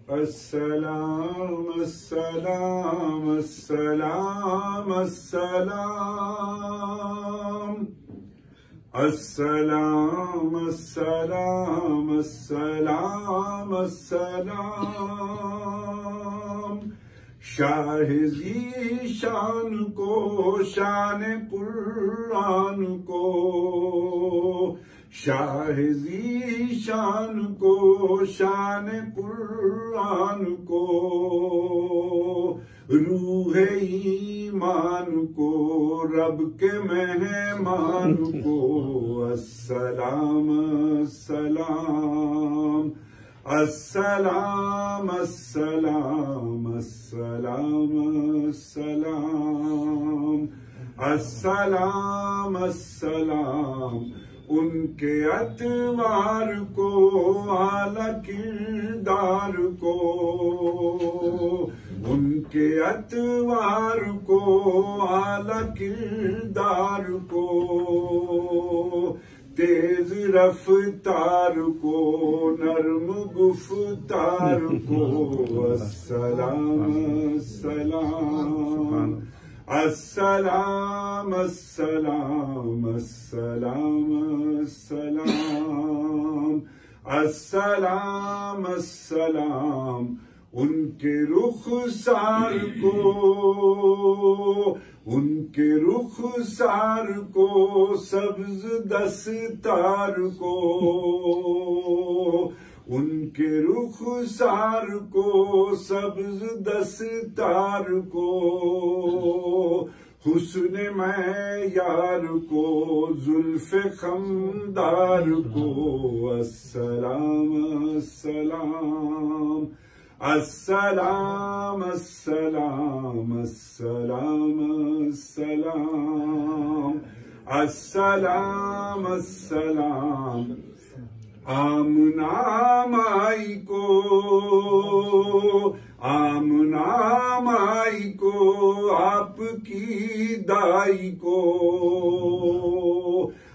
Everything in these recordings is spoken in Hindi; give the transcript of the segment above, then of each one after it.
अस्सलाम अस्सलाम अस्सलाम अस्सलाम अस्सलाम अस्सलाम अस्सलाम अस्सलाम। शाह ज़ीशान को शान कुरान को, शाह ज़ीशान को शान कुरान को, रूह ईमान को रब के मेहमान को। अस्सलाम अस्सलाम अस्सलाम अस्सलाम अस्सलाम अस्सलाम अस्सलाम अस्सलाम। उनके अतवार को आला किरदार को, उनके अतवार को आला किरदार को, तेज रफ्तार को नर्म गुफ्तार को। अस्सलाम अस्सलाम अस्सलाम अस्सलाम अस्सलाम अस्सलाम अस्सलाम अस्सलाम। उनके रुखसार को, उनके रुखसार को सब्ज दस्तार को, उनके रुखसार को सब्ज दस्तार को, हुस्न मयार को जुल्फ़े खमदार को। अस्सलाम अस्सलाम अस्सलाम अस्सलाम अस्सलाम अस्सलाम अस्सलाम अस्सलाम। आमना माई को, आमना माई को आपकी दाई को,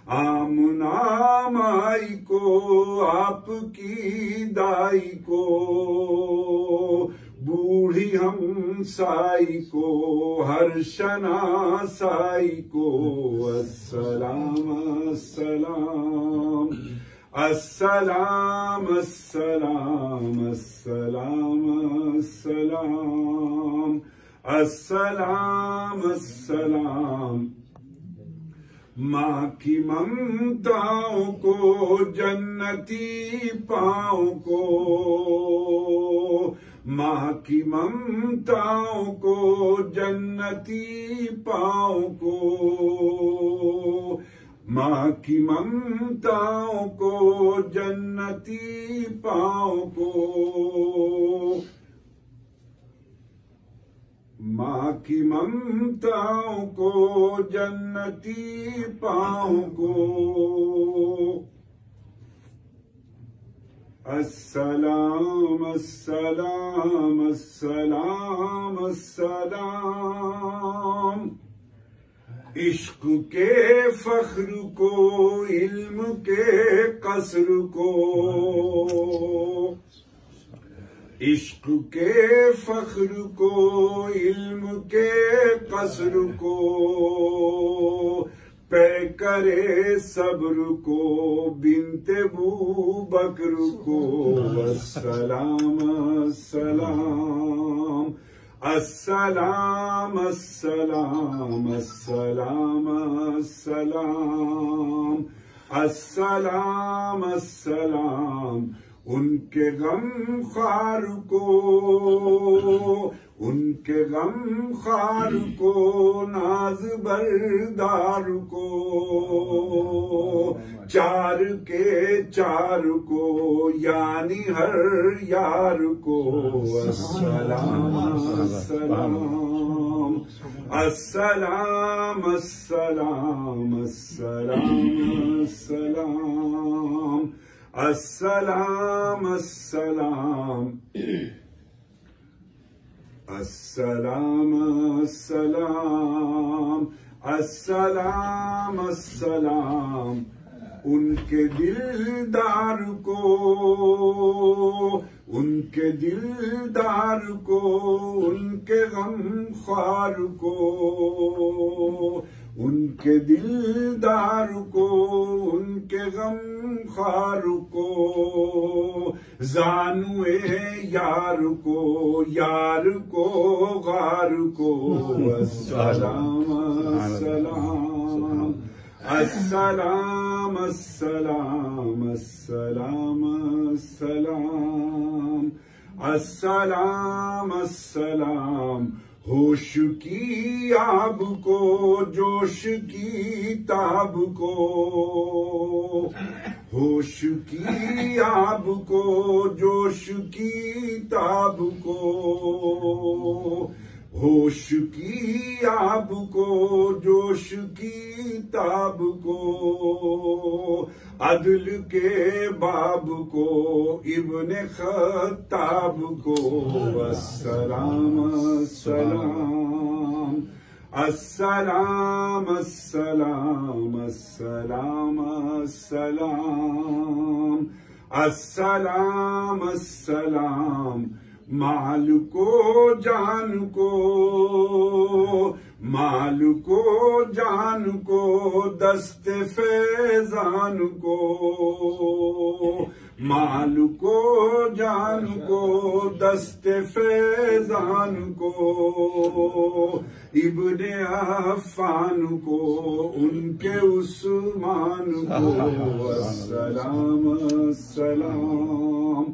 आमना माई को आपकी दाई को, बूढ़ी हमसाई को हर शनासाई को। अस्सलाम अस्सलाम अस्सलाम अस्सलाम अस्सलाम अस्सलाम अस्सलाम अस्सलाम। माँ की ममताओं को जन्नती पाँव को, माँ की ममताओं को जन्नती पाँव को, माँ की ममताओं को जन्नती पाँव को, माँ की ममताओं को जन्नती पाँव को। अस्सलाम अस्सलाम अस्सलाम अस्सलाम। इश्क के फख्र को इल्म के कसर को, इश्क के फख्र को इल्म के कसर को, पे करे सब्र को बिनते बू बकर को। अस्सलाम अस्सलाम अस्सलाम अस्सलाम अस्सलाम अस्सलाम अस्सलाम अस्सलाम। उनके गम खार को, उनके गम खार को नाज बरदार को, चार के चार को यानी हर यार को। अस्सलाम अस्सलाम अस्सलाम अस्सलाम अस्सलाम अस्सलाम अस्सलाम अस्सलाम अस्सलाम अस्सलाम अस्सलाम। उनके दिलदार को, उनके दिलदार को, उनके गमख्वार को, उनके दिलदार को, उनके गमख्वार को, जानुए यार को, यार को गार को, अस्सलाम अस्सलाम अस्सलाम अस्सलाम अस्सलाम अस्सलाम अस्सलाम अस्सलाम। होश की आब को, जोश की ताब को, होश की आब को, जोश की ताब को, होश की आब को, जोश की ताब को, अदल के बाब को, इब्ने खत्ताब को, अस्सलाम अस्सलाम अस्सलाम अस्सलाम अस्सलाम अस्सलाम अस्सलाम अस्सलाम। माल को जान को, माल को जान को, दस्ते फैजान को, माल को जान को, दस्ते फैजान को, इब्ने अफ़ान को, उनके उस्मान को, अस्सलाम अस्सलाम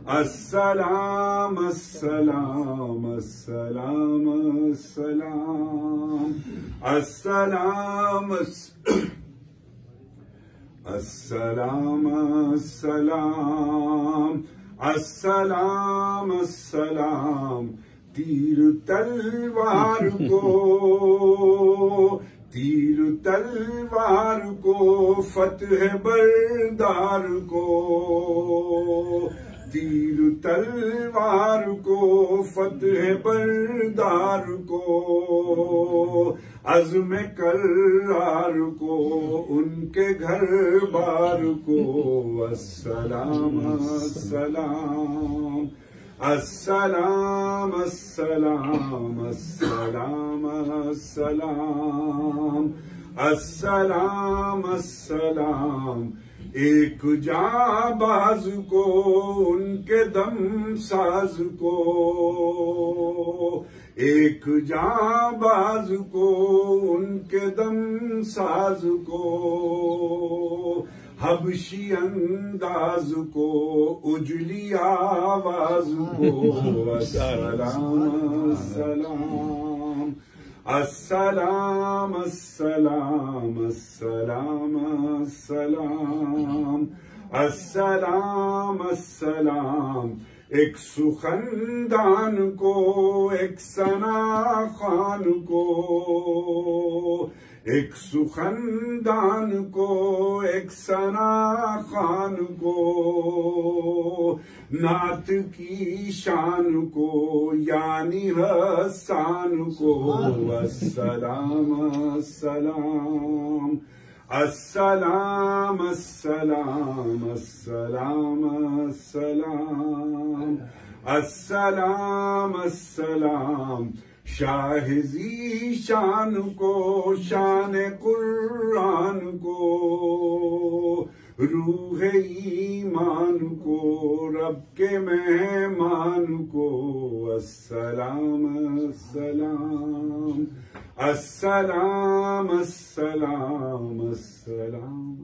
अस्सलाम अस्सलाम अस्सलाम अस्सलाम अस्सलाम अस्सलाम अस्सलाम अस्सलाम। तीर तलवार को, तीर तलवार को, फतह बरदार को, तीर तलवार को, फतह बरदार को, अज़्म करार को, उनके घर बार को, अस्सलाम अस्सलाम अस्सलाम अस्सलाम अस्सलाम अस्सलाम अस्सलाम अस्सलाम। एक जाबाज को, उनके दम साज को, एक जाबाज को, उनके दम साज को, हबशी अंदाज को, उजली आवाज को, अस्सलाम अस्सलाम अस्सलाम अस्सलाम अस्सलाम अस्सलाम अस्सलाम अस्सलाम। एक सुखनदान को, एक सना खान को, एक सुखनदान को, एक सना खान को, नात की शान को, यानी हसान को, अस्सलाम अस्सलाम अस्सलाम अस्सलाम अस्सलाम अस्सलाम अस्सलाम अस्सलाम। शाहिज़ी शान को, शान कुरान को, रूह ईमान को, रब के मेहमान को, अस्सलाम अस्सलाम अस्सलाम अस्सलाम अस्सलाम।